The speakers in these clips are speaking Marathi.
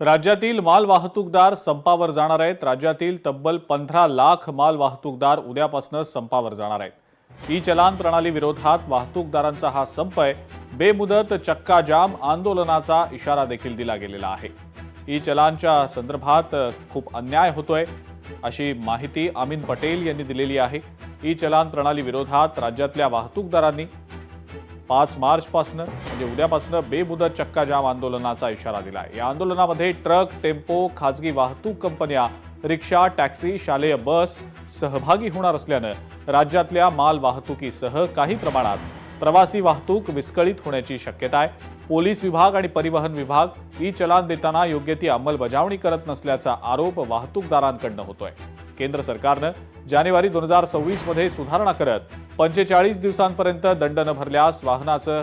राज्यातील माल वाहतूकदार संपावर जाणार आहेत। राज्यातील तब्बल 15 लाख माल वाहतूकदार उद्यापासून संपावर जाणार आहेत। ई चलान प्रणाली विरोधात वाहतूकदारांचा हा संप आहे। बेमुदत चक्का जाम आंदोलनाचा इशारा देखील दिला गेलेला आहे। ई चलानच्या संदर्भात खूप अन्याय होतोय अशी माहिती अमीन पटेल यांनी दिलेली आहे। ई चलान प्रणाली विरोधात राज्यातल्या वाहतूकदारांनी 5 मार्च पासून म्हणजे उद्यापासून बेमुदत चक्का जाम आंदोलनाचा इशारा दिला आहे। या आंदोलनामध्ये ट्रक, टेम्पो, खाजगी वाहतूक कंपन्या, रिक्षा, टॅक्सी, शालेय बस सहभागी होणार असल्यानं राज्यातल्या माल वाहतुकीसह काही प्रमाणात प्रवासी वाहतूक विस्कळीत होण्याची शक्यता आहे। पोलीस विभाग आणि परिवहन विभाग ई चलान देताना योग्य ती अंमलबजावणी करत नसल्याचा आरोप वाहतूकदारांकडून होतोय। केंद्र सरकारनं जानेवारी 2026 मध्ये सुधारणा करत 45 दिवसांपर्यंत दंड न भरल्यास वाहनाचं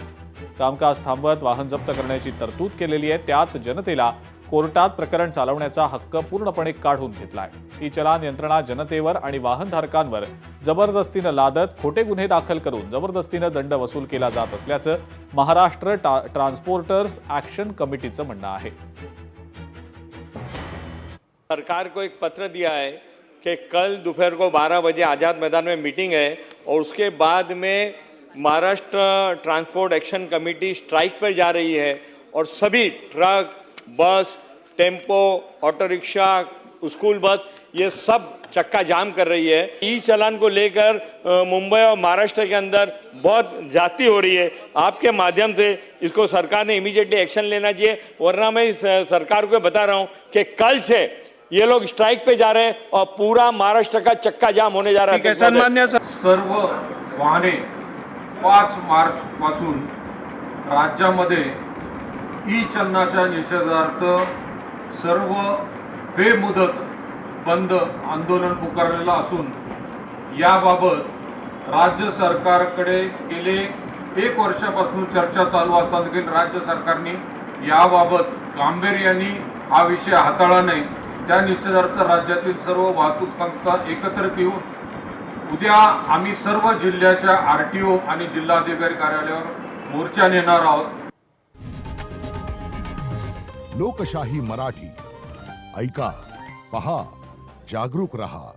कामकाज थांबवत वाहन जप्त करण्याची तरतूद केलेली आहे। त्यात जनतेला कोर्टात प्रकरण चालवण्याचा हक्क पूर्णपणे काढून घेतलाय। ही चलान यंत्रणा जनतेवर आणि वाहनधारकांवर जबरदस्तीनं लादत खोटे गुन्हे दाखल करून जबरदस्तीनं दंड वसूल केला जात असल्याचं महाराष्ट्र ट्रान्सपोर्टर्स ॲक्शन कमिटीचं म्हणणं आहे। सरकार को एक पत्र दिया है कि कल दोपहर को 12 बजे आज़ाद मैदान में मीटिंग है और उसके बाद में Maharashtra transport action committee strike पर जा रही है और सभी truck, bus, tempo, auto rickshaw, school bus ये सब चक्का जाम कर रही है। ई चलान को लेकर मुंबई और महाराष्ट्र के अंदर बहुत जाती हो रही है। आपके माध्यम से इसको सरकार ने इमीडिएटली एक्शन लेना चाहिए, वरना मैं सरकार को बता रहा हूँ कि कल से ये लोग स्ट्राइक पे जा रहे हैं और पूरा महाराष्ट्र का चक्का जाम होने जा रहा है। सन्मान्य सर्व वाहने 5 मार्च पासून राज्यामध्ये ई चलनाच्या निषेधार्थ सर्व बेमुदत बंद आंदोलन पुकारलेलं असून याबाबत राज्य सरकारकडे गेले 1 वर्षापासून चर्चा चालू असताना देखील राज्य सरकारने याबाबत गांभीर्याने हा विषय हाताळला नाही। त्या निषेधार्थ राज्यातील सर्व वाहतूक संस्था एकत्रित येऊन उद्या आम्ही सर्व जिल्ह्याच्या आरटीओ आणि जिल्हाधिकारी कार्यालयावर मोर्चा नेणार आहोत। लोकशाही मराठी ऐका, पहा, जागरूक रहा।